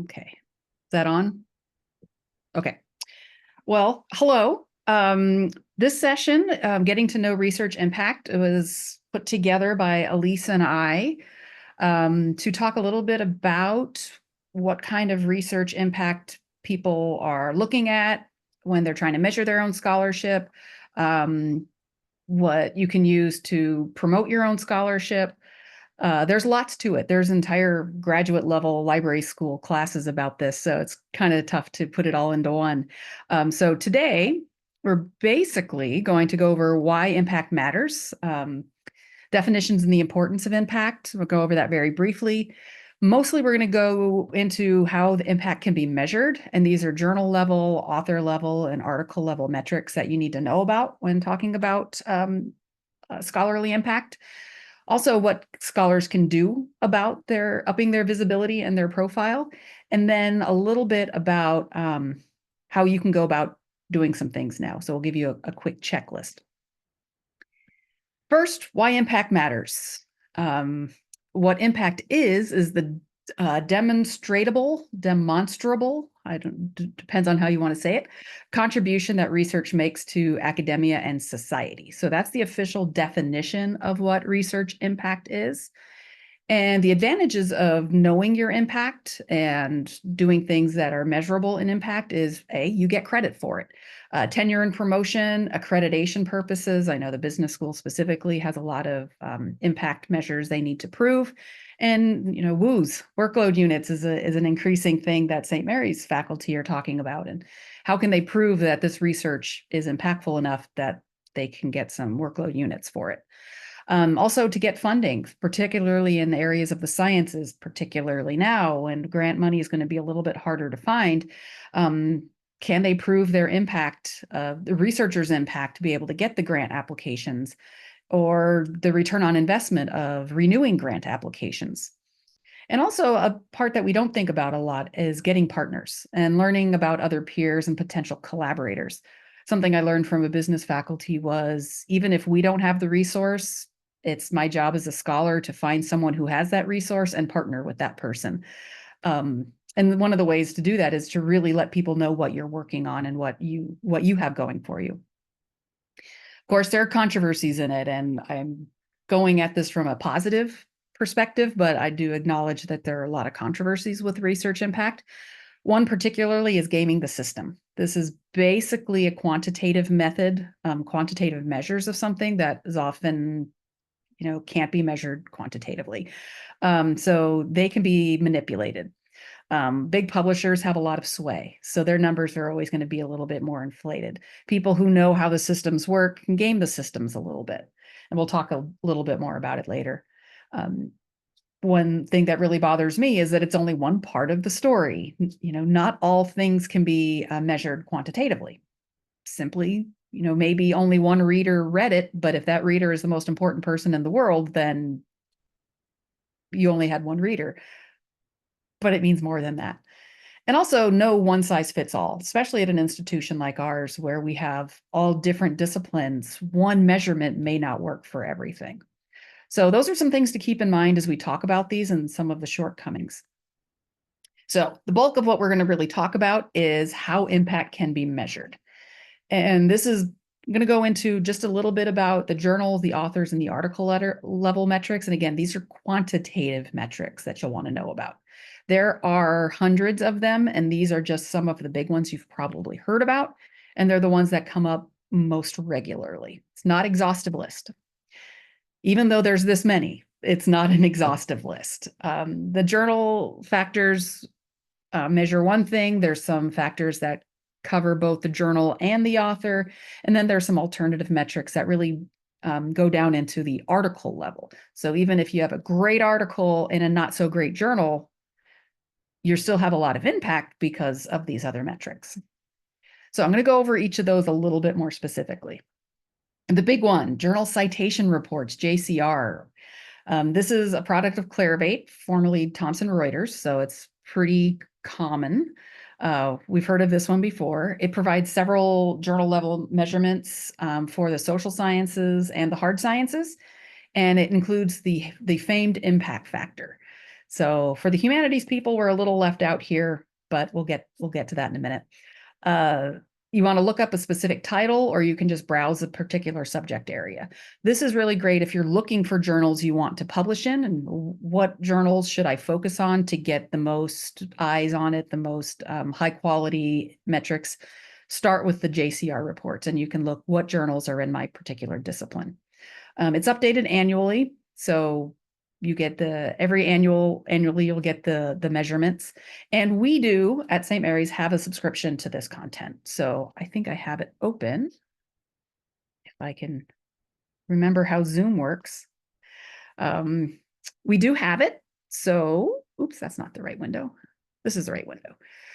Okay, is that on? Okay. Well, hello. This session, Getting to Know Research Impact, was put together by Elise and I to talk a little bit about what kind of research impact people are looking at when they're trying to measure their own scholarship, what you can use to promote your own scholarship. There's lots to it. There's entire graduate level library school classes about this, so it's kind of tough to put it all into one. So today, we're basically going to go over why impact matters, definitions and the importance of impact. We'll go over that very briefly. Mostly, we're going to go into how the impact can be measured, and these are journal level, author level, and article level metrics that you need to know about when talking about scholarly impact. Also, what scholars can do about their upping their visibility and their profile, and then a little bit about how you can go about doing some things now. So we'll give you a quick checklist. First, why impact matters. What impact is the demonstrable, depends on how you want to say it, contribution that research makes to academia and society. So that's the official definition of what research impact is. And the advantages of knowing your impact and doing things that are measurable in impact is A, you get credit for it. Tenure and promotion, accreditation purposes. I know the business school specifically has a lot of impact measures they need to prove. And, WUs, workload units is an increasing thing that St. Mary's faculty are talking about. And how can they prove that this research is impactful enough that they can get some workload units for it? Also to get funding, particularly in the areas of the sciences, particularly now when grant money is going to be a little bit harder to find. Can they prove their impact, the researcher's impact, to be able to get the grant applications, or the return on investment of renewing grant applications? And also a part that we don't think about a lot is getting partners and learning about other peers and potential collaborators. Something I learned from a business faculty was, even if we don't have the resource, it's my job as a scholar to find someone who has that resource and partner with that person. And one of the ways to do that is to really let people know what you're working on and what you have going for you. Of course, there are controversies in it, and I'm going at this from a positive perspective, but I do acknowledge that there are a lot of controversies with research impact. One particularly is gaming the system. This is basically a quantitative method, quantitative measures of something that is often, can't be measured quantitatively. So they can be manipulated. Big publishers have a lot of sway, so their numbers are always going to be a little bit more inflated. People who know how the systems work can game the systems a little bit, and we'll talk a little bit more about it later. One thing that really bothers me is that it's only one part of the story. Not all things can be measured quantitatively. Simply, maybe only one reader read it, but if that reader is the most important person in the world, then you only had one reader. But it means more than that. And also, no one size fits all, especially at an institution like ours where we have all different disciplines. One measurement may not work for everything. So those are some things to keep in mind as we talk about these and some of the shortcomings. So the bulk of what we're going to really talk about is how impact can be measured. And this is going to go into just a little bit about the journal, the authors, and the article level metrics. And again, these are quantitative metrics that you'll want to know about. There are hundreds of them, and these are just some of the big ones you've probably heard about, and they're the ones that come up most regularly. It's not an exhaustive list. Even though there's this many, it's not an exhaustive list. The journal factors measure one thing. There's some factors that cover both the journal and the author, and then there's some alternative metrics that really go down into the article level. So even if you have a great article in a not so great journal, you still have a lot of impact because of these other metrics. So I'm going to go over each of those a little bit more specifically. The big one, Journal Citation Reports, JCR. This is a product of Clarivate, formerly Thomson Reuters, so it's pretty common. We've heard of this one before. It provides several journal level measurements for the social sciences and the hard sciences, and it includes the famed impact factor. So for the humanities people, we're a little left out here, but we'll get to that in a minute. You want to look up a specific title, or you can just browse a particular subject area. This is really great if you're looking for journals you want to publish in, and what journals should I focus on to get the most eyes on it, the most high quality metrics. Start with the JCR reports, and you can look what journals are in my particular discipline. It's updated annually, so you get annually you'll get the measurements. And we do at St. Mary's have a subscription to this content. So I think I have it open. If I can remember how Zoom works. We do have it. So, oops, that's not the right window. This is the right window.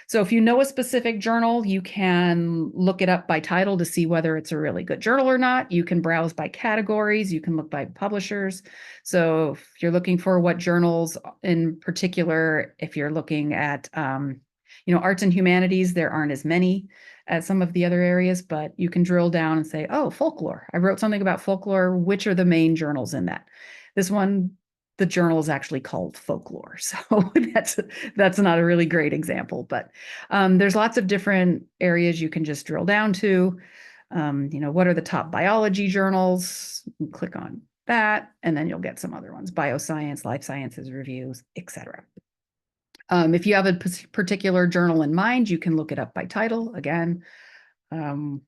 So if you know a specific journal, you can look it up by title to see whether it's a really good journal or not. You can browse by categories. You can look by publishers. So if you're looking for what journals in particular, if you're looking at, arts and humanities, there aren't as many as some of the other areas, but you can drill down and say, oh, folklore. I wrote something about folklore. Which are the main journals in that? This one, the journal is actually called Folklore. So that's not a really great example, but there's lots of different areas you can just drill down to. What are the top biology journals? Click on that, and then you'll get some other ones: bioscience, life sciences reviews, etc. If you have a particular journal in mind, you can look it up by title. Again, I'm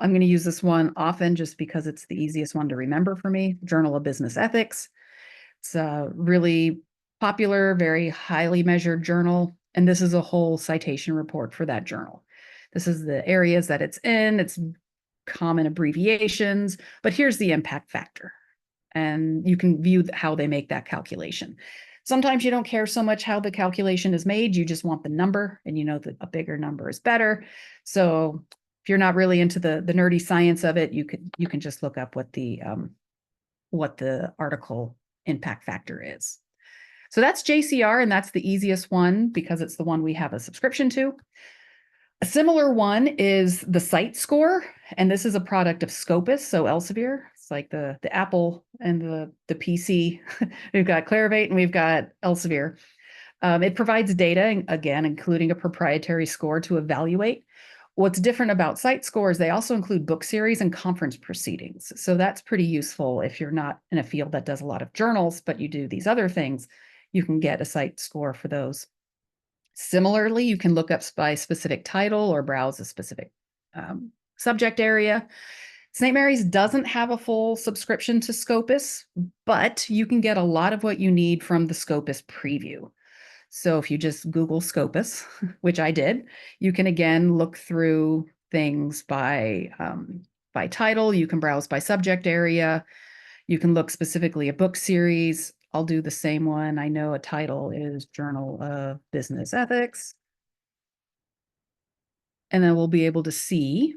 going to use this one often just because it's the easiest one to remember for me: Journal of Business Ethics. It's a really popular, very highly measured journal, and this is a whole citation report for that journal. This is the areas that it's in, its common abbreviations, but here's the impact factor, and you can view how they make that calculation. Sometimes you don't care so much how the calculation is made, you just want the number, and you know that a bigger number is better. So if you're not really into the nerdy science of it, you can just look up what the article impact factor is. So that's JCR, and that's the easiest one because it's the one we have a subscription to. A similar one is the CITE score, and this is a product of Scopus, so Elsevier. It's like the Apple and the PC. We've got Clarivate and we've got Elsevier. It provides data, again, including a proprietary score to evaluate. What's different about CITE scores, they also include book series and conference proceedings. So that's pretty useful if you're not in a field that does a lot of journals, but you do these other things, you can get a CITE score for those. Similarly, you can look up by specific title or browse a specific subject area. St. Mary's doesn't have a full subscription to Scopus, but you can get a lot of what you need from the Scopus preview. So if you just Google Scopus, which I did, you can again look through things by title. You can browse by subject area. You can look specifically at book series. I'll do the same one. I know a title is Journal of Business Ethics. And then we'll be able to see.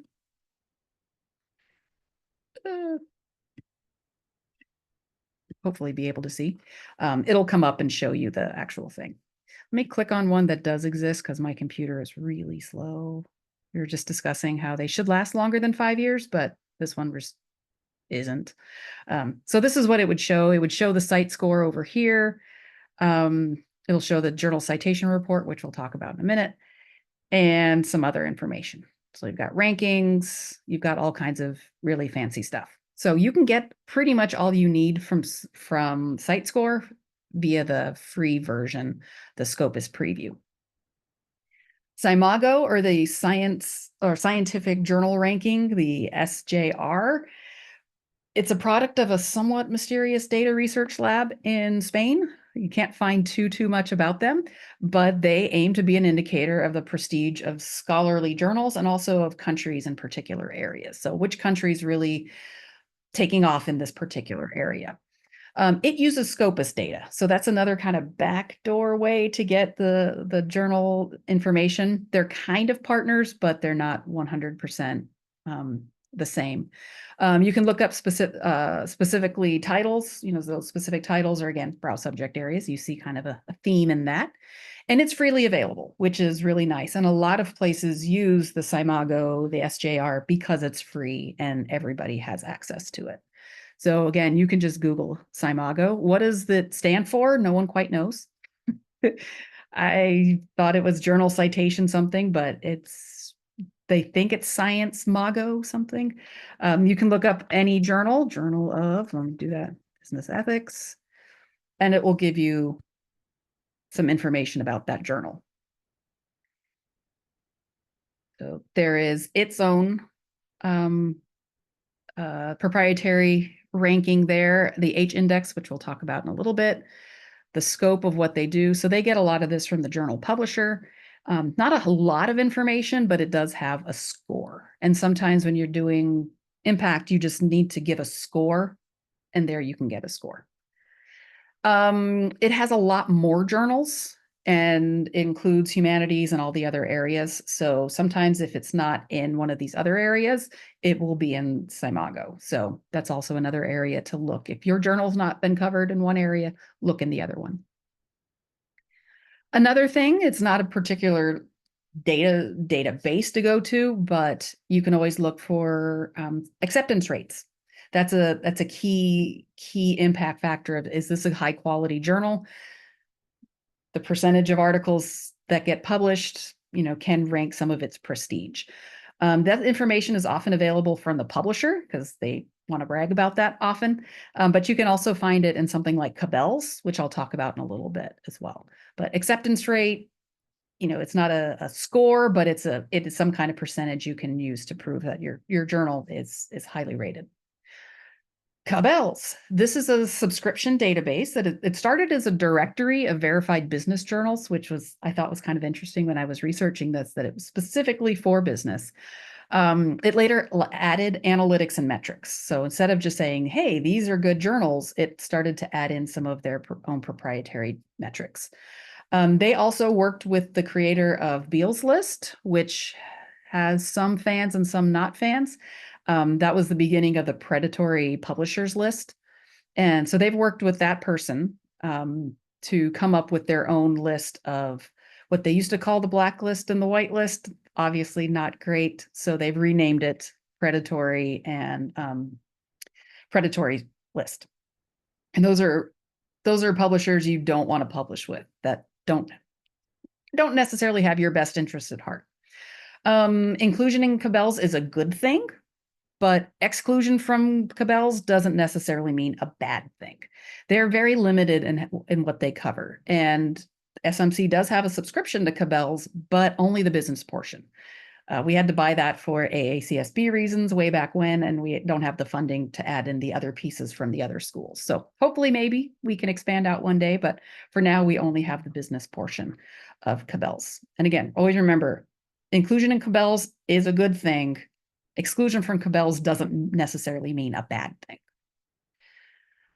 Hopefully be able to see. It'll come up and show you the actual thing. Let me click on one that does exist because my computer is really slow. We were just discussing how they should last longer than 5 years, but this one just isn't. So this is what it would show. It would show the CITE score over here. It'll show the Journal Citation Report, which we'll talk about in a minute, and some other information. So you've got rankings, you've got all kinds of really fancy stuff. So you can get pretty much all you need from CITE score via the free version, the Scopus preview. SCImago, or the Science or Scientific Journal Ranking, the SJR, it's a product of a somewhat mysterious data research lab in Spain. You can't find too much about them, but they aim to be an indicator of the prestige of scholarly journals and also of countries in particular areas. So which countries really taking off in this particular area. It uses Scopus data. So that's another kind of backdoor way to get the journal information. They're kind of partners, but they're not 100% the same. You can look up specifically titles. Those specific titles are, again, browse subject areas. You see kind of a theme in that. And it's freely available, which is really nice. And a lot of places use the SCImago, the SJR, because it's free and everybody has access to it. So again, you can just Google SCImago. What does it stand for? No one quite knows. I thought it was Journal Citation something, but they think it's Science Mago something. You can look up any journal of, let me do that, business ethics, and it will give you some information about that journal. So there is its own proprietary ranking there, the H index, which we'll talk about in a little bit, the scope of what they do. So they get a lot of this from the journal publisher. Not a lot of information, but it does have a score. And sometimes when you're doing impact, you just need to give a score, and there you can get a score. It has a lot more journals and includes humanities and all the other areas. So sometimes if it's not in one of these other areas, it will be in SCImago. So that's also another area to look. If your journal's not been covered in one area, look in the other one. Another thing, it's not a particular database to go to, but you can always look for acceptance rates. That's a key impact factor of, is this a high quality journal? The percentage of articles that get published, can rank some of its prestige. That information is often available from the publisher because they want to brag about that often. But you can also find it in something like Cabell's, which I'll talk about in a little bit as well. But acceptance rate, it's not a score, but it is some kind of percentage you can use to prove that your journal is highly rated. Cabell's. This is a subscription database that it started as a directory of verified business journals, which I thought was kind of interesting when I was researching this, that it was specifically for business. It later added analytics and metrics. So instead of just saying, hey, these are good journals, it started to add in some of their own proprietary metrics. They also worked with the creator of Beall's List, which has some fans and some not fans. That was the beginning of the predatory publishers list. And so they've worked with that person to come up with their own list of what they used to call the blacklist and the whitelist. Obviously not great. So they've renamed it predatory and predatory list. And those are publishers you don't want to publish with, that don't necessarily have your best interests at heart. Inclusion in Cabell's is a good thing, but exclusion from Cabell's doesn't necessarily mean a bad thing. They're very limited in what they cover. And SMC does have a subscription to Cabell's, but only the business portion. We had to buy that for AACSB reasons way back when, and we don't have the funding to add in the other pieces from the other schools. So hopefully maybe we can expand out one day, but for now we only have the business portion of Cabell's. And again, always remember, inclusion in Cabell's is a good thing. Exclusion from Cabell's doesn't necessarily mean a bad thing.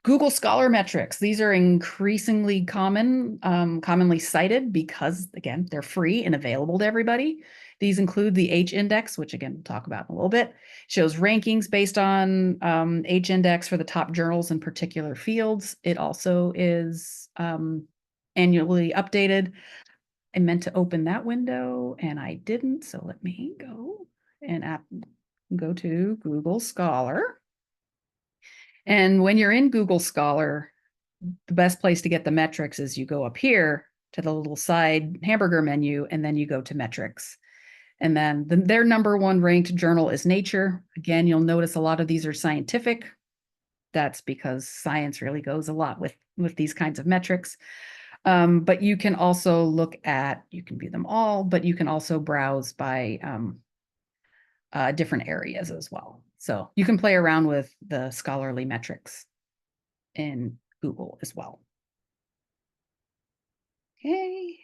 Google Scholar metrics. These are increasingly commonly cited because, again, they're free and available to everybody. These include the H index, which again, we'll talk about in a little bit. Shows rankings based on H index for the top journals in particular fields. It also is annually updated. I meant to open that window and I didn't, so let me go and go to Google Scholar. And when you're in Google Scholar, the best place to get the metrics is you go up here to the little side hamburger menu, and then you go to metrics. And then their number one ranked journal is Nature. Again, you'll notice a lot of these are scientific. That's because science really goes a lot with these kinds of metrics. But you can also you can view them all, but you can also browse by different areas as well. So you can play around with the scholarly metrics in Google as well. Okay.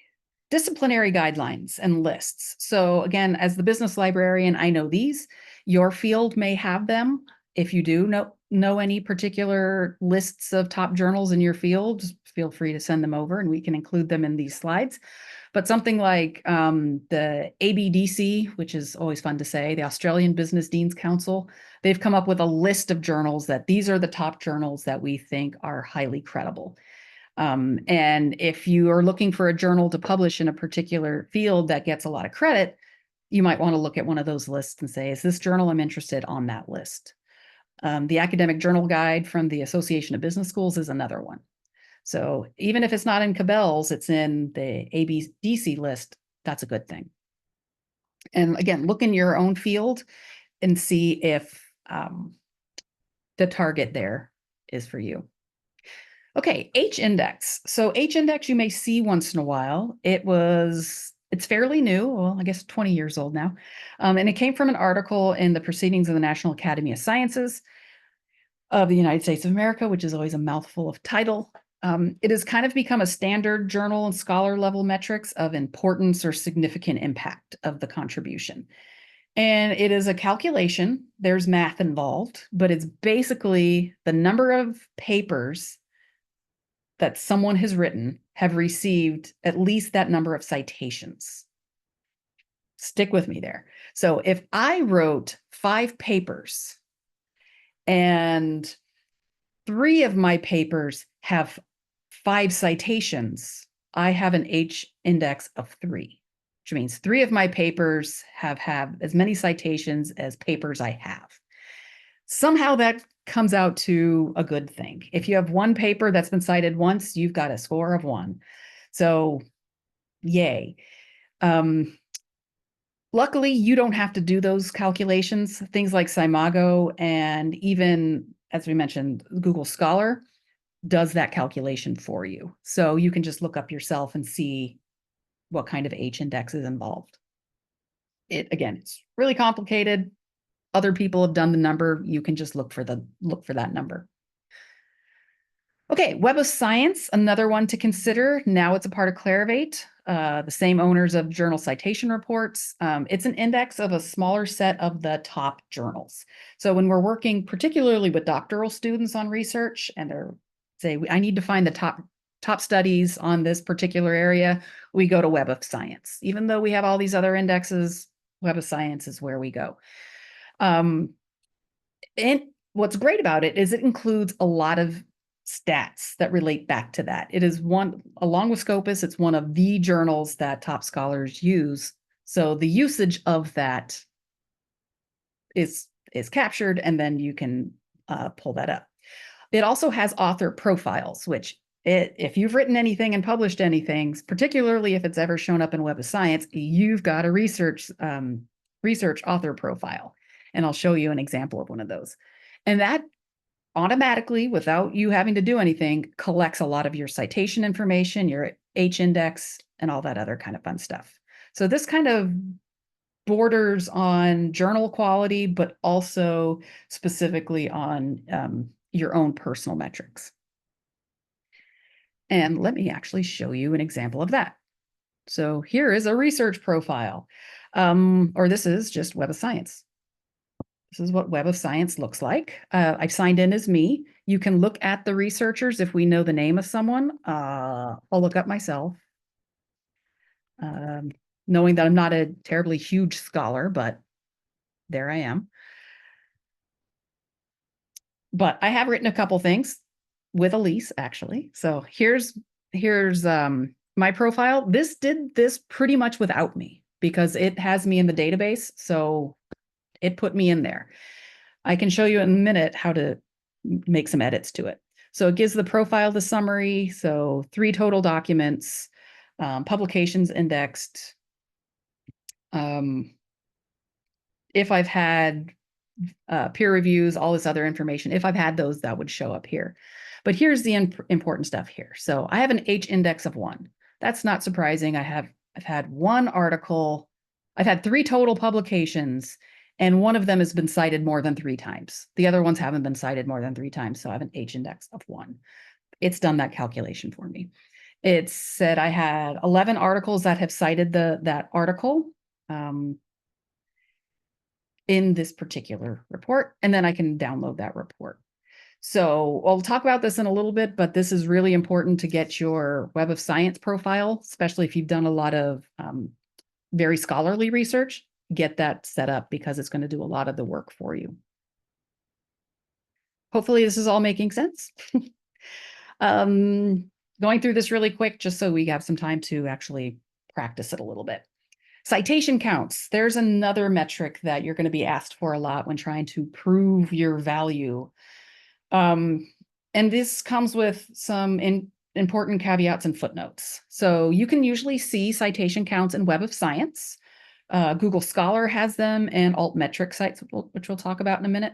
Disciplinary guidelines and lists. So again, as the business librarian, I know these. Your field may have them. If you do know any particular lists of top journals in your field, feel free to send them over and we can include them in these slides. But something like the ABDC, which is always fun to say, the Australian Business Deans Council, they've come up with a list of journals that these are the top journals that we think are highly credible. And if you are looking for a journal to publish in a particular field that gets a lot of credit, you might want to look at one of those lists and say, is this journal I'm interested on that list? The Academic Journal Guide from the Association of Business Schools is another one. So even if it's not in Cabell's, it's in the ABDC list, that's a good thing. And again, look in your own field and see if the target there is for you. Okay, H-index. So H-index you may see once in a while. It's fairly new, well, I guess 20 years old now. And it came from an article in the Proceedings of the National Academy of Sciences of the United States of America, which is always a mouthful of title. It has kind of become a standard journal and scholar level metrics of importance or significant impact of the contribution. And it is a calculation. There's math involved, but it's basically the number of papers that someone has written have received at least that number of citations. Stick with me there. So if I wrote 5 papers and 3 of my papers have 5 citations, I have an H index of 3, which means 3 of my papers have as many citations as papers I have. Somehow that comes out to a good thing. If you have 1 paper that's been cited once, you've got a score of 1. So yay. Luckily, you don't have to do those calculations. Things like Simago and even, as we mentioned, Google Scholar does that calculation for you. So you can just look up yourself and see what kind of H index is involved. Again, it's really complicated. Other people have done the number. You can just look for that number. Okay, Web of Science, another one to consider. Now it's a part of Clarivate, the same owners of Journal Citation Reports. It's an index of a smaller set of the top journals. So when we're working particularly with doctoral students on research and they're say, I need to find the top studies on this particular area, we go to Web of Science. Even though we have all these other indexes, Web of Science is where we go. And what's great about it is it includes a lot of stats that relate back to that. It is along with Scopus, it's one of the journals that top scholars use. So the usage of that is captured, and then you can pull that up. It also has author profiles, which if you've written anything and published anything, particularly if it's ever shown up in Web of Science, you've got a research author profile. And I'll show you an example of one of those. And that automatically, without you having to do anything, collects a lot of your citation information, your H index, and all that other kind of fun stuff. So this kind of borders on journal quality, but also specifically on your own personal metrics. And let me actually show you an example of that. So here is a research profile, or this is just Web of Science. This is what Web of Science looks like. I've signed in as me. You can look at the researchers if we know the name of someone. I'll look up myself, knowing that I'm not a terribly huge scholar, but there I am. But I have written a couple things with Elise, actually. So here's my profile. This did this pretty much without me because it has me in the database. So it put me in there. I can show you in a minute how to make some edits to it. So it gives the profile, the summary. So 3 total documents, publications indexed. If I've had peer reviews, all this other information, if I've had those, that would show up here. But here's the important stuff here. So I have an H index of 1. That's not surprising. I've had 1 article. I've had 3 total publications, and one of them has been cited more than 3 times. The other ones haven't been cited more than 3 times, so I have an H index of 1. It's done that calculation for me. It said I had 11 articles that have cited that article in this particular report, and then I can download that report. So I'll talk about this in a little bit, but this is really important to get your Web of Science profile, especially if you've done a lot of very scholarly research. Get that set up because it's going to do a lot of the work for you. Hopefully this is all making sense. Going through this really quick, just so we have some time to actually practice it a little bit. Citation counts. There's another metric that you're going to be asked for a lot when trying to prove your value. And this comes with some important caveats and footnotes. So you can usually see citation counts in Web of Science. Google Scholar has them, and altmetrics sites, which we'll talk about in a minute.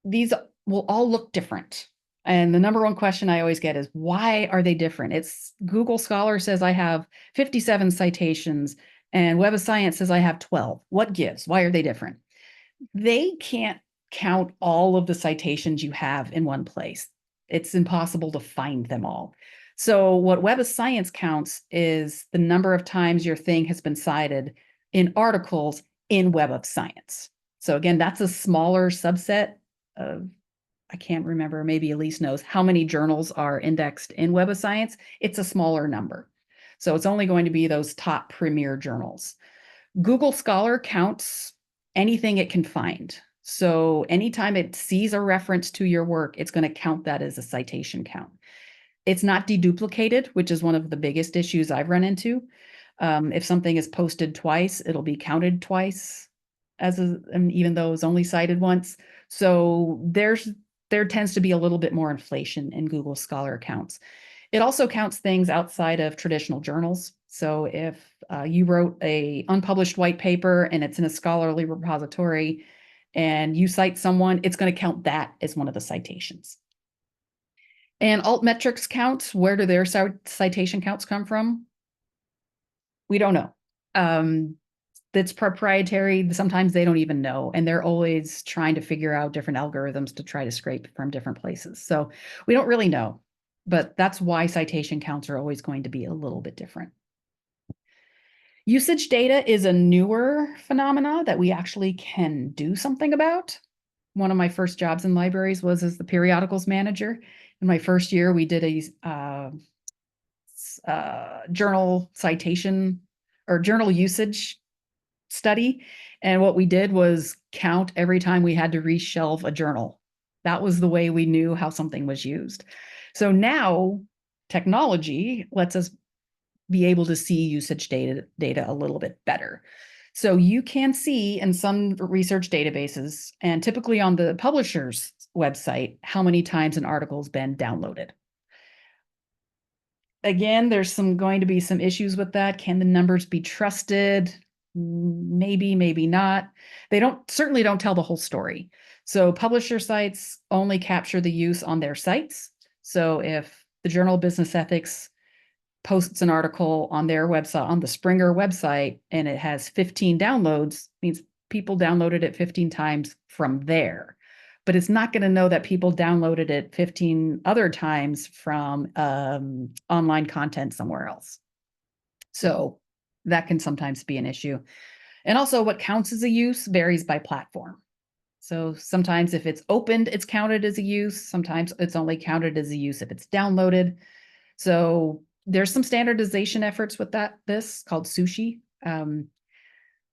These will all look different. And the number one question I always get is, why are they different? It's Google Scholar says I have 57 citations, and Web of Science says I have 12. What gives? Why are they different? They can't count all of the citations you have in one place. It's impossible to find them all. So what Web of Science counts is the number of times your thing has been cited in articles in Web of Science. So again, that's a smaller subset of, I can't remember, maybe Elise knows how many journals are indexed in Web of Science. It's a smaller number. So it's only going to be those top premier journals. Google Scholar counts anything it can find. So anytime it sees a reference to your work, it's going to count that as a citation count. It's not deduplicated, which is one of the biggest issues I've run into. If something is posted twice, it'll be counted twice, and even though it's only cited once. So there tends to be a little bit more inflation in Google Scholar accounts. It also counts things outside of traditional journals. So if you wrote a unpublished white paper and it's in a scholarly repository and you cite someone, it's going to count that as one of the citations. And altmetrics counts, where do their citation counts come from? We don't know. That's proprietary. Sometimes they don't even know, and they're always trying to figure out different algorithms to try to scrape from different places. So we don't really know, but that's why citation counts are always going to be a little bit different. Usage data is a newer phenomena that we actually can do something about. One of my first jobs in libraries was as the periodicals manager. In my first year, we did a journal citation or journal usage study. And what we did was count every time we had to reshelve a journal. That was the way we knew how something was used. So now technology lets us be able to see usage data a little bit better. So you can see in some research databases, and typically on the publisher's website, how many times an article's been downloaded. Again, there's going to be some issues with that. Can the numbers be trusted? Maybe, maybe not. They certainly don't tell the whole story. So publisher sites only capture the use on their sites. So if the Journal of Business Ethics posts an article on their website, on the Springer website, and it has 15 downloads, means people downloaded it 15 times from there. But it's not going to know that people downloaded it 15 other times from online content somewhere else. So that can sometimes be an issue. And also what counts as a use varies by platform. So sometimes if it's opened, it's counted as a use. Sometimes it's only counted as a use if it's downloaded. So there's some standardization efforts with this called sushi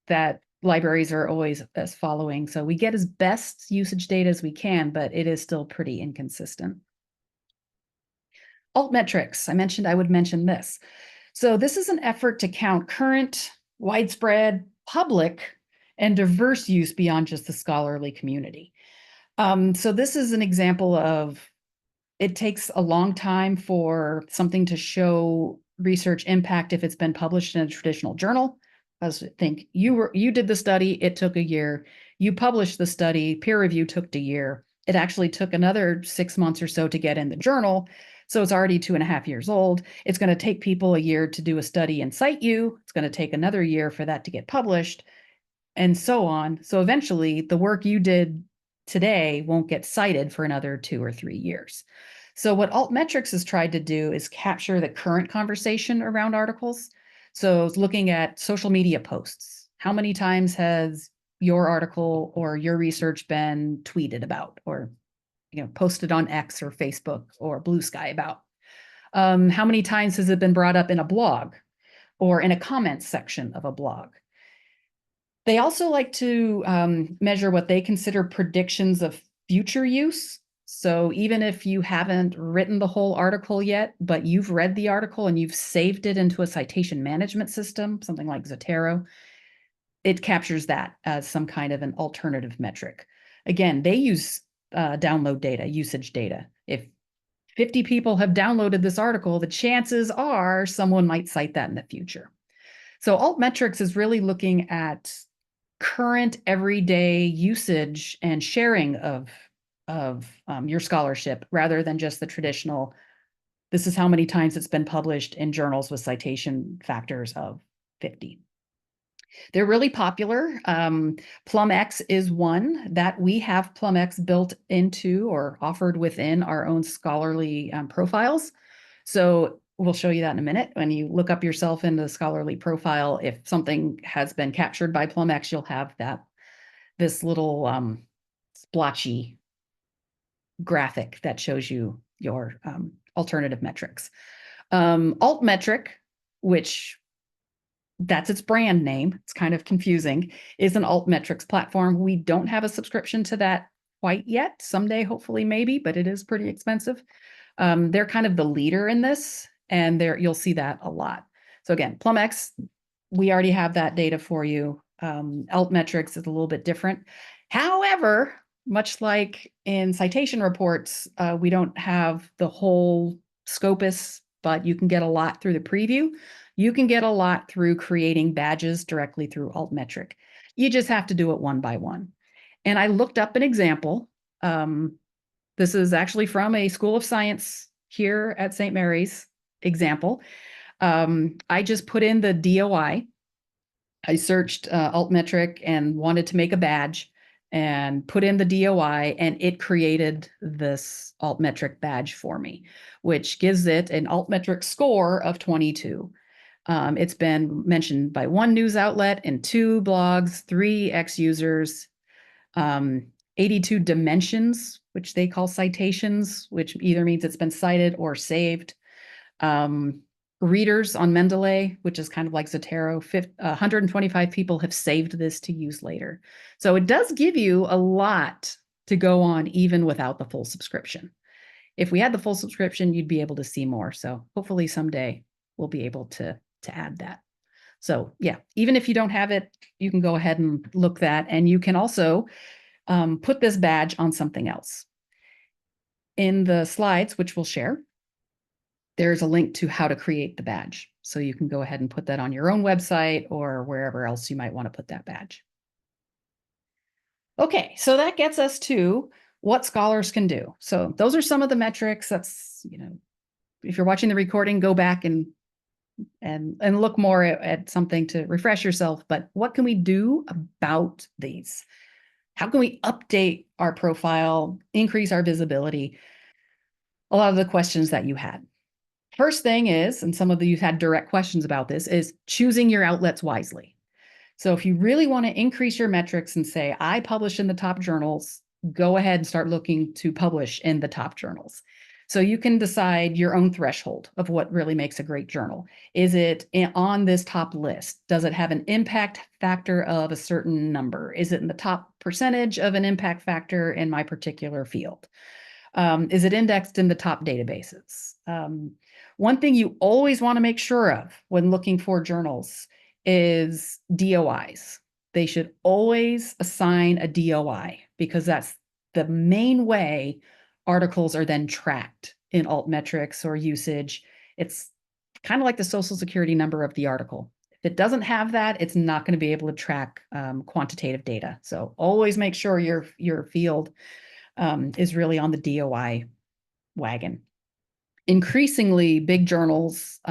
that libraries are always following. So we get as best usage data as we can, but it is still pretty inconsistent. Altmetrics, I mentioned I would mention this. So this is an effort to count current, widespread, public, and diverse use beyond just the scholarly community. So this is an example of, it takes a long time for something to show research impact if it's been published in a traditional journal. I think you did the study, it took a year. You published the study, peer review took a year. It actually took another 6 months or so to get in the journal. So it's already 2.5 years old. It's going to take people a year to do a study and cite you. It's going to take another year for that to get published, and so on. So eventually the work you did today won't get cited for another 2 or 3 years. So what altmetrics has tried to do is capture the current conversation around articles. So it's looking at social media posts. How many times has your article or your research been tweeted about, or posted on X or Facebook or Blue Sky about? How many times has it been brought up in a blog or in a comments section of a blog? They also like to measure what they consider predictions of future use. So even if you haven't written the whole article yet, but you've read the article and you've saved it into a citation management system, something like Zotero, it captures that as some kind of an alternative metric. Again, they use download data, usage data. If 50 people have downloaded this article, the chances are someone might cite that in the future. So altmetrics is really looking at current everyday usage and sharing of your scholarship rather than just the traditional, this is how many times it's been published in journals with citation factors of 50. They're really popular. PlumX is one that we have PlumX built into or offered within our own scholarly profiles. So we'll show you that in a minute. When you look up yourself in the scholarly profile, if something has been captured by PlumX, you'll have this little splotchy graphic that shows you your alternative metrics. Altmetric, which that's its brand name, it's kind of confusing, is an altmetrics platform. We don't have a subscription to that quite yet. Someday, hopefully, maybe, but it is pretty expensive. They're kind of the leader in this, and you'll see that a lot. So again, PlumX, we already have that data for you. Altmetrics is a little bit different. However, much like in citation reports, we don't have the whole scopus, but you can get a lot through the preview. You can get a lot through creating badges directly through altmetric. You just have to do it one by one. And I looked up an example. This is actually from a School of Science here at St. Mary's example. I just put in the DOI. I searched altmetric and wanted to make a badge and put in the DOI, and it created this altmetric badge for me, which gives it an altmetric score of 22. It's been mentioned by one news outlet and 2 blogs, 3 ex-users, 82 dimensions, which they call citations, which either means it's been cited or saved. Readers on Mendeley, which is kind of like Zotero, 125 people have saved this to use later. So it does give you a lot to go on even without the full subscription. If we had the full subscription, you'd be able to see more. So hopefully someday we'll be able to add that. So yeah, even if you don't have it, you can go ahead and look that. And you can also put this badge on something else. In the slides, which we'll share, there's a link to how to create the badge. So you can go ahead and put that on your own website or wherever else you might want to put that badge. Okay, so that gets us to what scholars can do. So those are some of the metrics. That's, if you're watching the recording, go back and look more at something to refresh yourself. But what can we do about these? How can we update our profile, increase our visibility? A lot of the questions that you had. First thing is, and some of you had direct questions about this, is choosing your outlets wisely. So if you really want to increase your metrics and say, I publish in the top journals, go ahead and start looking to publish in the top journals. So you can decide your own threshold of what really makes a great journal. Is it on this top list? Does it have an impact factor of a certain number? Is it in the top percentage of an impact factor in my particular field? Is it indexed in the top databases? One thing you always want to make sure of when looking for journals is DOIs. They should always assign a DOI because that's the main way articles are then tracked in altmetrics or usage. It's kind of like the social security number of the article. If it doesn't have that, it's not going to be able to track quantitative data. So always make sure your field is really on the DOI wagon. Increasingly, big journals,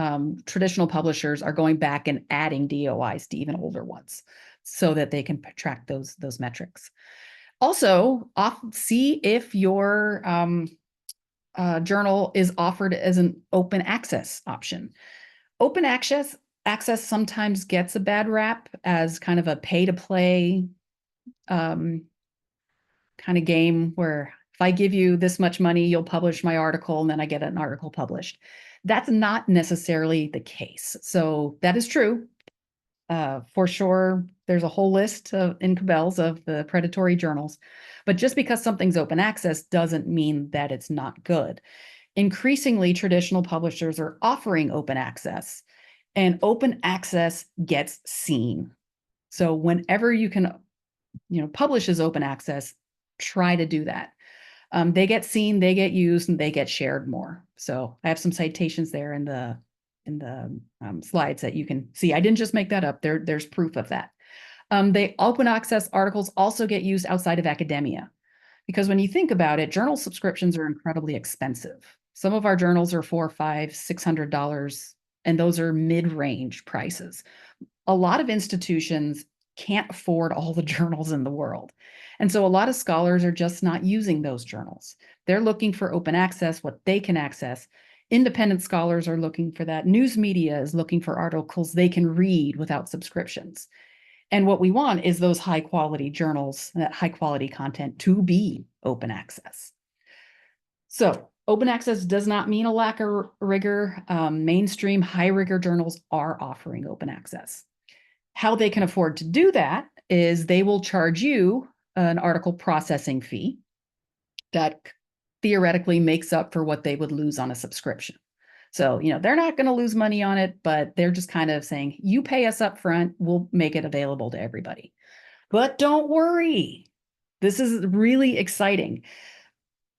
traditional publishers are going back and adding DOIs to even older ones so that they can track those metrics. Also, see if your journal is offered as an open access option. Open access sometimes gets a bad rap as kind of a pay-to-play kind of game where if I give you this much money, you'll publish my article, and then I get an article published. That's not necessarily the case. So that is true. For sure, there's a whole list in Cabell's of the predatory journals. But just because something's open access doesn't mean that it's not good. Increasingly, traditional publishers are offering open access, and open access gets seen. So whenever you can, publish as open access, try to do that. They get seen, they get used, and they get shared more. So I have some citations there in the slides that you can see. I didn't just make that up. There's proof of that. They open access articles also get used outside of academia, because when you think about it, journal subscriptions are incredibly expensive. Some of our journals are $400, $500, $600, and those are mid-range prices. A lot of institutions can't afford all the journals in the world. And so a lot of scholars are just not using those journals. They're looking for open access, what they can access. Independent scholars are looking for that. News media is looking for articles they can read without subscriptions. And what we want is those high quality journals, that high quality content to be open access. So open access does not mean a lack of rigor. Mainstream high rigor journals are offering open access. How they can afford to do that is they will charge you an article processing fee that theoretically makes up for what they would lose on a subscription. So, they're not going to lose money on it, but they're just kind of saying, you pay us up front, we'll make it available to everybody. But don't worry, this is really exciting.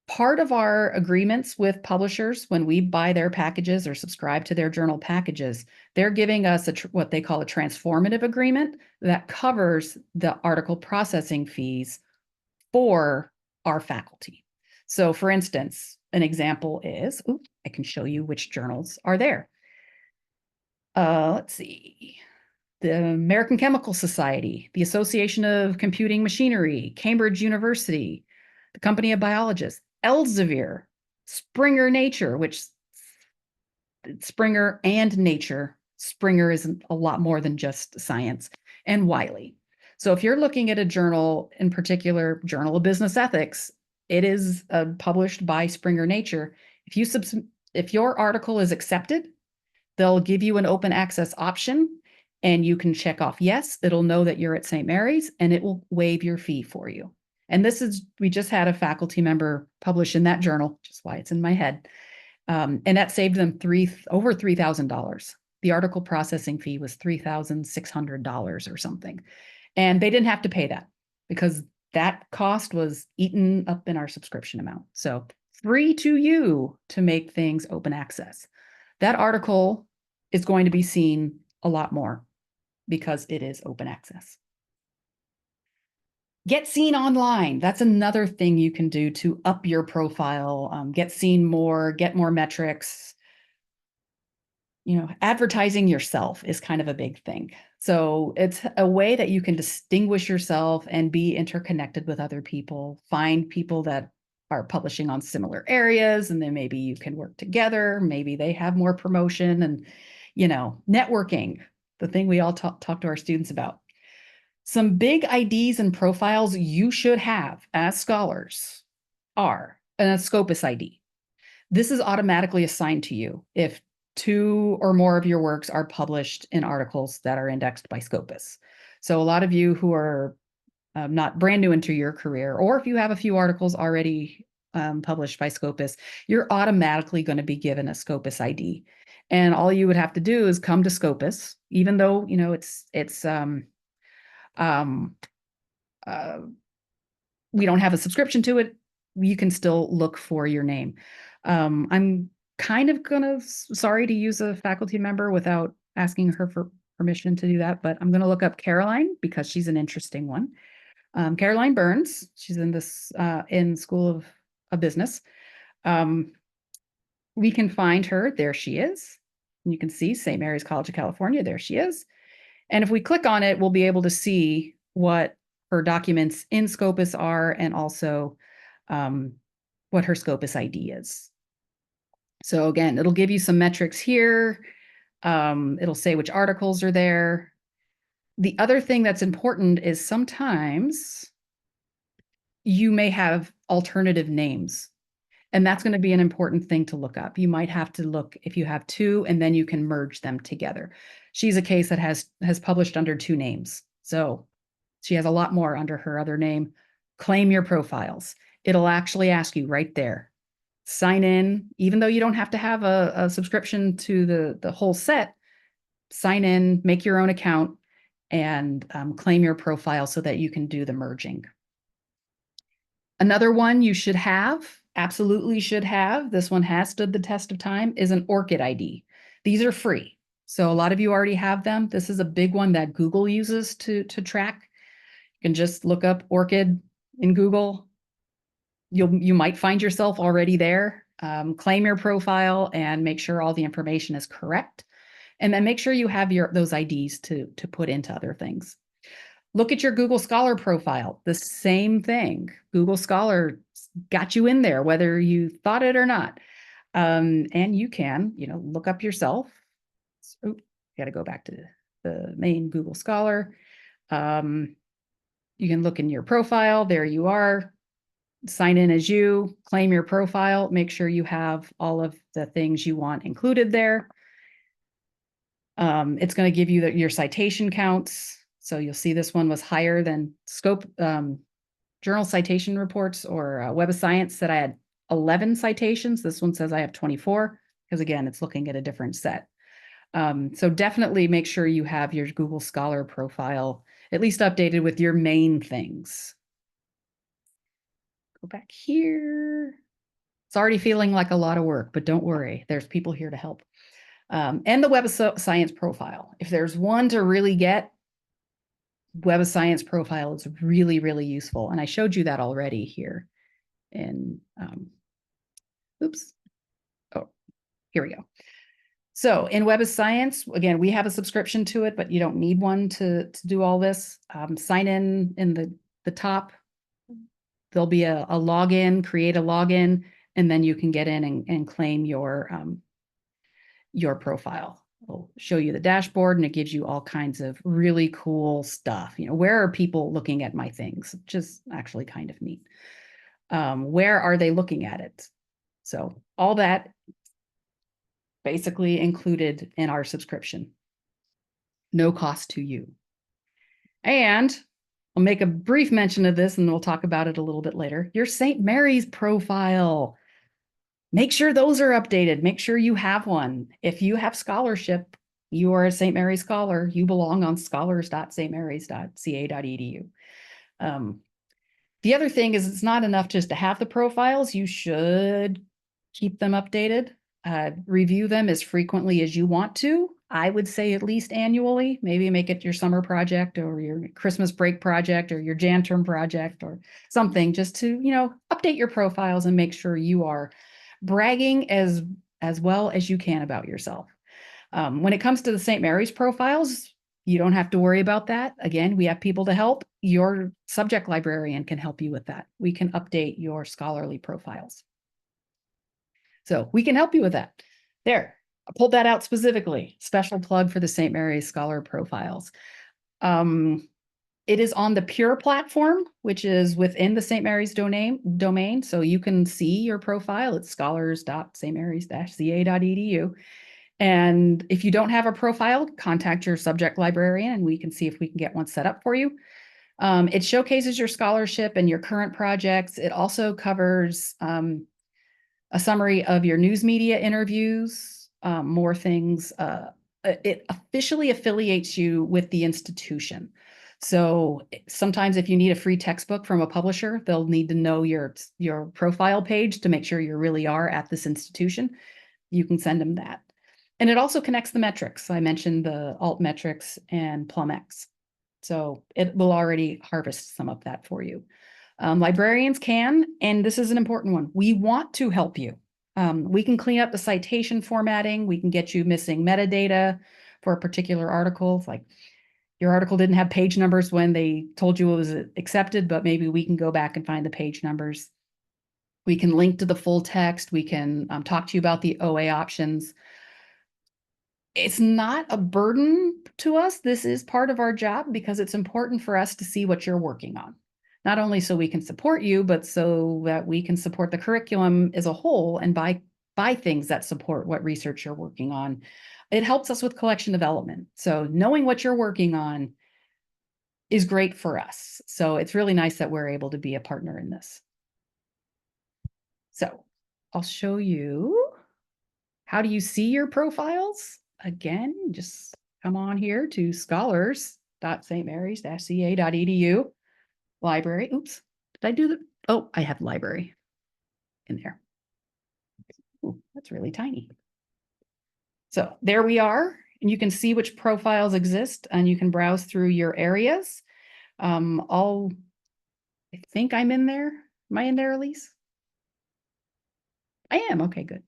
Part of our agreements with publishers, when we buy their packages or subscribe to their journal packages, they're giving us what they call a transformative agreement that covers the article processing fees for our faculty. So for instance, an example is, I can show you which journals are there. Let's see. The American Chemical Society, the Association of Computing Machinery, Cambridge University, the Company of Biologists, Elsevier, Springer Nature, which Springer and Nature, Springer is a lot more than just science, and Wiley. So if you're looking at a journal, in particular, Journal of Business Ethics, it is published by Springer Nature. If your article is accepted, they'll give you an open access option, and you can check off yes. It'll know that you're at St. Mary's, and it will waive your fee for you. And we just had a faculty member publish in that journal, which is why it's in my head. And that saved them over $3,000. The article processing fee was $3,600 or something. And they didn't have to pay that because that cost was eaten up in our subscription amount. So free to you to make things open access. That article is going to be seen a lot more because it is open access. Get seen online. That's another thing you can do to up your profile, get seen more, get more metrics. Advertising yourself is kind of a big thing. So it's a way that you can distinguish yourself and be interconnected with other people, find people that are publishing on similar areas, and then maybe you can work together. Maybe they have more promotion and, networking, the thing we all talk to our students about. Some big IDs and profiles you should have as scholars are a Scopus ID. This is automatically assigned to you if 2 or more of your works are published in articles that are indexed by Scopus. So a lot of you who are not brand new into your career, or if you have a few articles already published by Scopus, you're automatically going to be given a Scopus ID. And all you would have to do is come to Scopus, even though, we don't have a subscription to it, you can still look for your name. I'm kind of sorry to use a faculty member without asking her for permission to do that, but I'm going to look up Caroline because she's an interesting one. Caroline Burns, she's in School of Business. We can find her. There she is. You can see St. Mary's College of California. There she is. And if we click on it, we'll be able to see what her documents in Scopus are and also what her Scopus ID is. So again, it'll give you some metrics here. It'll say which articles are there. The other thing that's important is sometimes you may have alternative names, and that's going to be an important thing to look up. You might have to look if you have 2, and then you can merge them together. She's a case that has published under 2 names. So she has a lot more under her other name. Claim your profiles. It'll actually ask you right there. Sign in, even though you don't have to have a subscription to the whole set. Sign in, make your own account, and claim your profile so that you can do the merging. Another one you should have, absolutely should have, this one has stood the test of time, is an ORCID ID. These are free. So a lot of you already have them. This is a big one that Google uses to track. You can just look up ORCID in Google. You might find yourself already there. Claim your profile and make sure all the information is correct. And then make sure you have those IDs to put into other things. Look at your Google Scholar profile, the same thing. Google Scholar got you in there, whether you thought it or not. And you can, look up yourself. Oh, got to go back to the main Google Scholar. You can look in your profile. There you are. Sign in as you, claim your profile, make sure you have all of the things you want included there. It's going to give you your citation counts. So you'll see this one was higher than Scope Journal Citation Reports or Web of Science said I had 11 citations. This one says I have 24 because, again, it's looking at a different set. So definitely make sure you have your Google Scholar profile at least updated with your main things. Go back here. It's already feeling like a lot of work, but don't worry. There's people here to help. And the Web of Science profile. If there's one to really get, Web of Science profile is really, really useful. And I showed you that already here in, oops. Oh, here we go. So in Web of Science, again, we have a subscription to it, but you don't need one to do all this. Sign in the top. There'll be a login, create a login, and then you can get in and claim your profile. It'll show you the dashboard and it gives you all kinds of really cool stuff. Where are people looking at my things? Which is actually kind of neat. Where are they looking at it? So all that basically included in our subscription. No cost to you. And I'll make a brief mention of this and we'll talk about it a little bit later. Your St. Mary's profile. Make sure those are updated. Make sure you have one. If you have scholarship, you are a St. Mary's Scholar. You belong on scholars.stmarys.ca.edu. The other thing is it's not enough just to have the profiles. You should keep them updated. Review them as frequently as you want to. I would say at least annually. Maybe make it your summer project or your Christmas break project or your Jan term project or something just to, update your profiles and make sure you are bragging as well as you can about yourself. When it comes to the St. Mary's profiles, you don't have to worry about that. Again, we have people to help. Your subject librarian can help you with that. We can update your scholarly profiles. So we can help you with that. There, I pulled that out specifically. Special plug for the St. Mary's Scholar Profiles. It is on the Pure platform, which is within the St. Mary's domain. So you can see your profile at scholars.stmarys.ca.edu. And if you don't have a profile, contact your subject librarian and we can see if we can get one set up for you. It showcases your scholarship and your current projects. It also covers a summary of your news media interviews, more things. It officially affiliates you with the institution. So sometimes if you need a free textbook from a publisher, they'll need to know your profile page to make sure you really are at this institution. You can send them that. And it also connects the metrics. I mentioned the altmetrics and PlumX. So it will already harvest some of that for you. Librarians can, and this is an important one, we want to help you. We can clean up the citation formatting. We can get you missing metadata for a particular article. It's like your article didn't have page numbers when they told you it was accepted, but maybe we can go back and find the page numbers. We can link to the full text. We can talk to you about the OA options. It's not a burden to us. This is part of our job because it's important for us to see what you're working on. Not only so we can support you, but so that we can support the curriculum as a whole and buy things that support what research you're working on. It helps us with collection development. So knowing what you're working on is great for us. So it's really nice that we're able to be a partner in this. So I'll show you, how do you see your profiles? Again, just come on here to scholars.stmarys.ca.edu. Library. Oops, did I do the Oh, I have library in there. Ooh, that's really tiny. So there we are, and you can see which profiles exist, and you can browse through your areas. I think I'm in there. Am I in there, Elise? I am. Okay, good.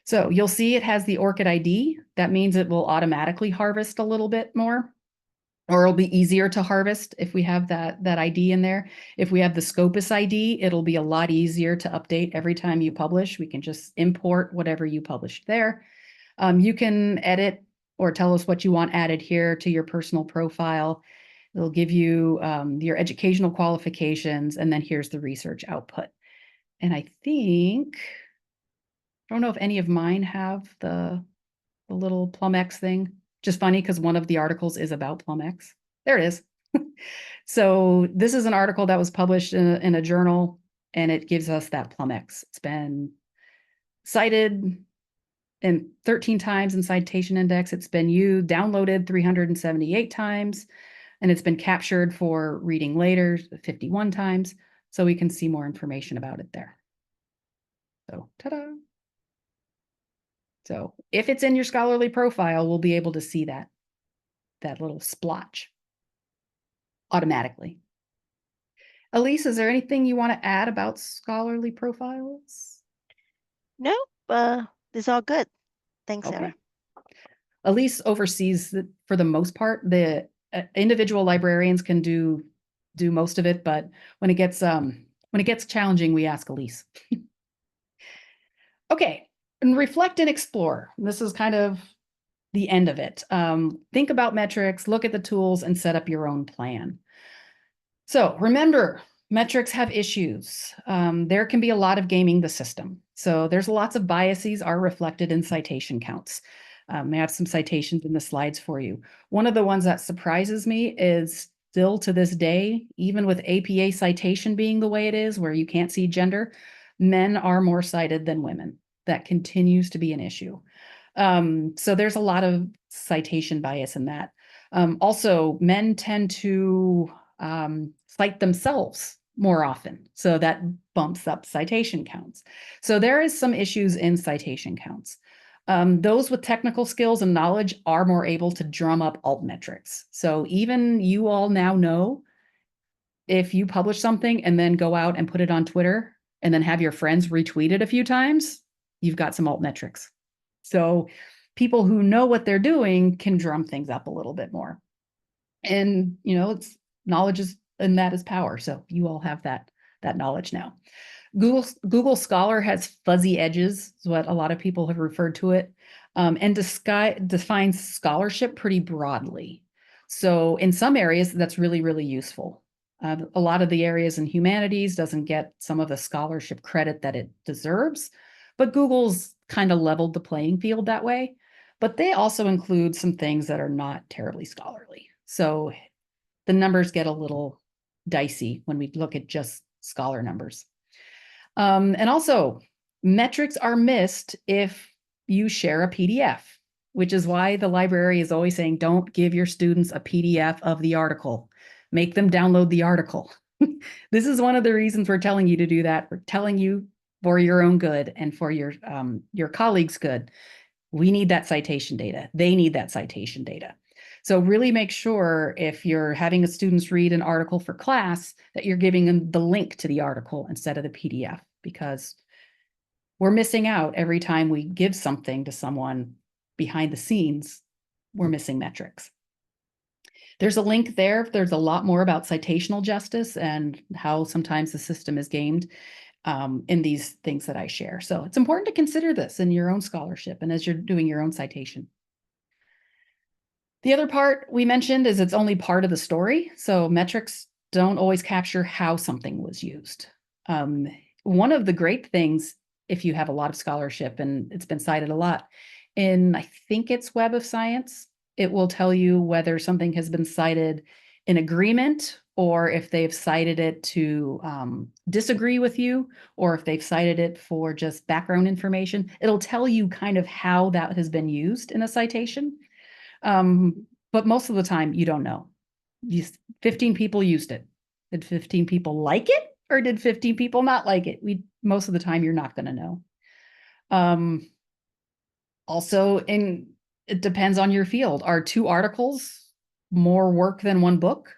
So you'll see it has the ORCID ID. That means it will automatically harvest a little bit more, or it'll be easier to harvest if we have that ID in there. If we have the Scopus ID, it'll be a lot easier to update every time you publish. We can just import whatever you published there. You can edit or tell us what you want added here to your personal profile. It'll give you your educational qualifications, and then here's the research output. And I don't know if any of mine have the little PlumX thing. Just funny because one of the articles is about PlumX. There it is. So this is an article that was published in a journal, and it gives us that PlumX. It's been cited in 13 times in Citation Index. It's been downloaded 378 times, and it's been captured for reading later 51 times. So we can see more information about it there. So ta-da. So if it's in your scholarly profile, we'll be able to see that little splotch automatically. Elise, is there anything you want to add about scholarly profiles? Nope, this is all good. Thanks, Okay. Sarah. Elise oversees for the most part. The individual librarians can do most of it, but when it gets challenging, we ask Elise. Okay, and reflect and explore. This is kind of the end of it. Think about metrics, look at the tools, and set up your own plan. So remember, metrics have issues. There can be a lot of gaming the system. So there's lots of biases are reflected in citation counts. I have some citations in the slides for you. One of the ones that surprises me is still to this day, even with APA citation being the way it is, where you can't see gender, men are more cited than women. That continues to be an issue. So there's a lot of citation bias in that. Also, men tend to cite themselves more often. So that bumps up citation counts. So there is some issues in citation counts. Those with technical skills and knowledge are more able to drum up altmetrics. So even you all now know if you publish something and then go out and put it on Twitter and then have your friends retweet it a few times, you've got some altmetrics. So people who know what they're doing can drum things up a little bit more. And, it's knowledge and that is power. So you all have that knowledge now. Google Scholar has fuzzy edges, is what a lot of people have referred to it, and defines scholarship pretty broadly. So in some areas, that's really, really useful. A lot of the areas in humanities doesn't get some of the scholarship credit that it deserves, but Google's kind of leveled the playing field that way. But they also include some things that are not terribly scholarly. So the numbers get a little dicey when we look at just scholar numbers. And also, metrics are missed if you share a PDF, which is why the library is always saying, don't give your students a PDF of the article. Make them download the article. This is one of the reasons we're telling you to do that. We're telling you for your own good and for your colleagues' good. We need that citation data. They need that citation data. So really make sure if you're having students read an article for class that you're giving them the link to the article instead of the PDF, because we're missing out every time we give something to someone behind the scenes. We're missing metrics. There's a link there. There's a lot more about citational justice and how sometimes the system is gamed in these things that I share. So it's important to consider this in your own scholarship and as you're doing your own citation. The other part we mentioned is it's only part of the story. So metrics don't always capture how something was used. One of the great things, if you have a lot of scholarship, and it's been cited a lot, I think it's Web of Science, it will tell you whether something has been cited in agreement or if they've cited it to disagree with you, or if they've cited it for just background information. It'll tell you kind of how that has been used in a citation. But most of the time you don't know. 15 people used it. Did 15 people like it, or did 15 people not like it? Most of the time, you're not going to know. Also, it depends on your field. Are 2 articles more work than 1 book?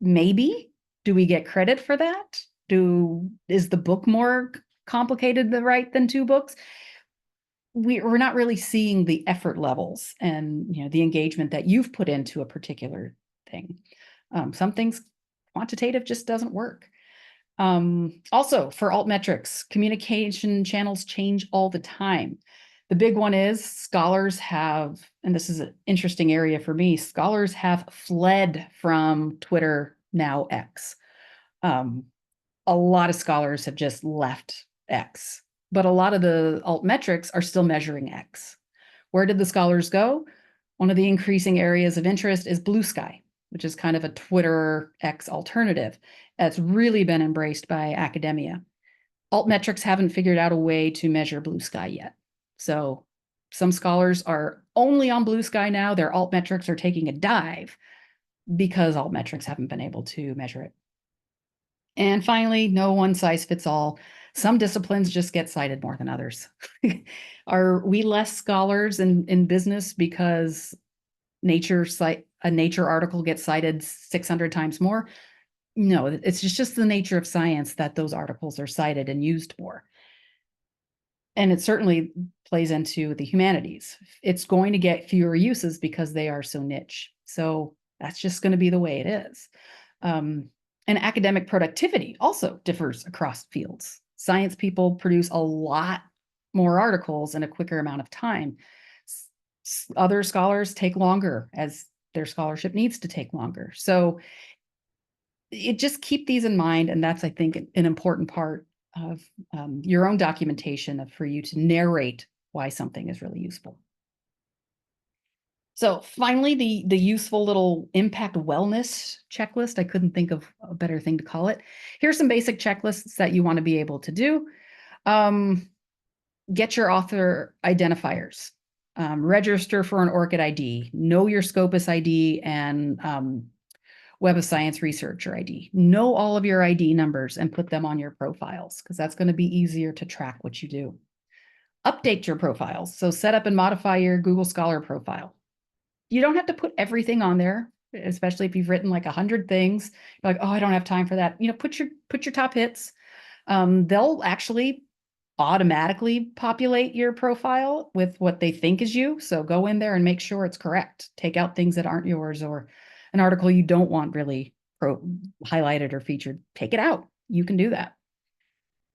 Maybe. Do we get credit for that? Is the book more complicated to write than 2 books? We're not really seeing the effort levels and the engagement that you've put into a particular thing. Some things quantitative just doesn't work. Also, for altmetrics, communication channels change all the time. The big one is scholars have, and this is an interesting area for me, scholars have fled from Twitter, now X. A lot of scholars have just left X, but a lot of the altmetrics are still measuring X. Where did the scholars go? One of the increasing areas of interest is Blue Sky, which is kind of a Twitter X alternative. That's really been embraced by academia. Altmetrics haven't figured out a way to measure Blue Sky yet. So some scholars are only on Blue Sky now. Their altmetrics are taking a dive because altmetrics haven't been able to measure it. And finally, no one size fits all. Some disciplines just get cited more than others. Are we less scholars in business because a Nature article gets cited 600 times more? No, it's just the nature of science that those articles are cited and used more. And it certainly plays into the humanities. It's going to get fewer uses because they are so niche. So that's just going to be the way it is. And academic productivity also differs across fields. Science people produce a lot more articles in a quicker amount of time. Other scholars take longer, as their scholarship needs to take longer. So just keep these in mind, and that's, I think, an important part of your own documentation for you to narrate why something is really useful. So finally, the useful little impact wellness checklist. I couldn't think of a better thing to call it. Here's some basic checklists that you want to be able to do. Get your author identifiers. Register for an ORCID ID. Know your Scopus ID and Web of Science Researcher ID. Know all of your ID numbers and put them on your profiles, because that's going to be easier to track what you do. Update your profiles. So set up and modify your Google Scholar profile. You don't have to put everything on there, especially if you've written like 100 things. You're like, oh, I don't have time for that. Put your top hits. They'll actually automatically populate your profile with what they think is you. So go in there and make sure it's correct. Take out things that aren't yours, or an article you don't want really highlighted or featured. Take it out. You can do that.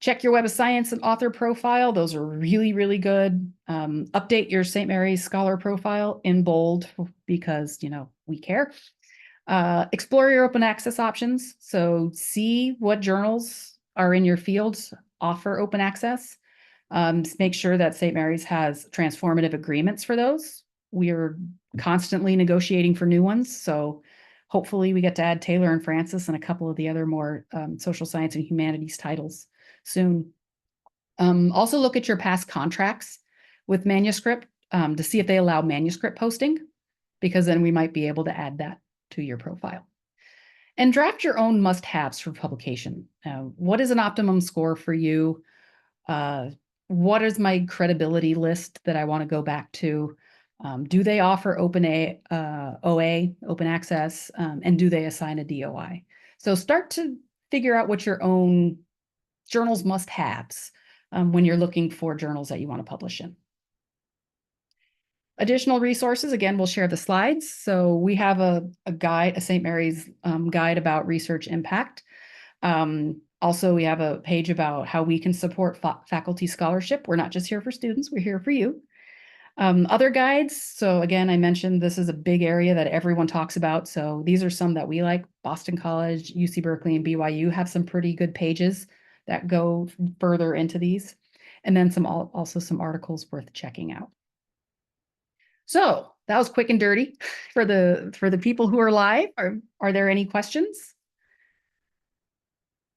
Check your Web of Science and author profile. Those are really, really good. Update your St. Mary's Scholar profile in bold because, we care. Explore your open access options. So see what journals are in your field offer open access. Make sure that St. Mary's has transformative agreements for those. We are constantly negotiating for new ones. So hopefully we get to add Taylor and Francis and a couple of the other more social science and humanities titles soon. Also look at your past contracts with manuscript to see if they allow manuscript posting, because then we might be able to add that to your profile. And draft your own must-haves for publication. What is an optimum score for you? What is my credibility list that I want to go back to? Do they offer OA, open access, and do they assign a DOI? So start to figure out what your own journals must-haves when you're looking for journals that you want to publish in. Additional resources, again, we'll share the slides. So we have a guide, a St. Mary's guide about research impact. Also, we have a page about how we can support faculty scholarship. We're not just here for students, we're here for you. Other guides, so again, I mentioned this is a big area that everyone talks about. So these are some that we like. Boston College, UC Berkeley, and BYU have some pretty good pages that go further into these. And then also some articles worth checking out. So that was quick and dirty for the people who are live. Are there any questions?